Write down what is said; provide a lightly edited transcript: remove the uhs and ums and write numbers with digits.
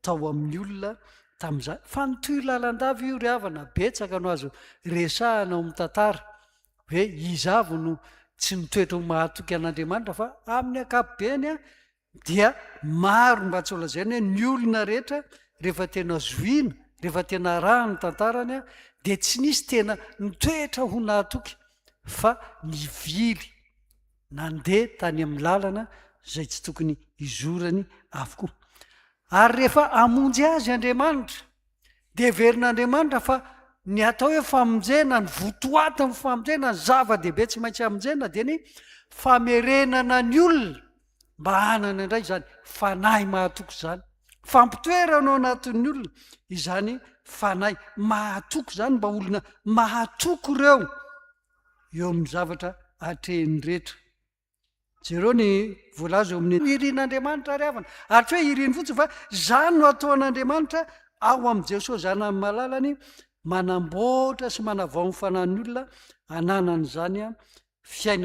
tao amin'ny olona tamin'izany fa nytoy lalandava io ry havana betsaka no azo resahana ao amin'ny tantara hoe izavo no tsy mitoetra ho mahatoky an'Andriamanitra fa amin'ny ankapobeny a dia maro mba tsy olazaina hoe ny olona rehetra rehefa tena zoina rehefa tena raha ny tantarany a dia tsy nisy tena nitoetra ho nahatoky fa nivily nandeha tany amin'ny lalana zay tsy tokony izorany avokoa ary rehefa amonjy azy Andriamanitra dia heverin'Andriamanitra fa ny atao hoe famonjena ny votoaty ny famonjena ny zava-dehibe tsy maintsy amonjena dia ny famerenana ny olona mba hanana indray zany fanahy mahatoky zany fampitoerana ao anatin'ny olona izany fanahy mahatoky zany mba olona mahatoky ireo eo amin'ny zavatra atrehiny rehetra jereo ny voalaza eo amin'ny irin'Andriamanitra ry havana ary tsy hoe iriny fotsiny fa zany no ataon'Andriamanitra ao amin'i Jesosy zany amin'ny malalany manamboatra sy manavao ny fanan'ny olona hananany zany a fiaina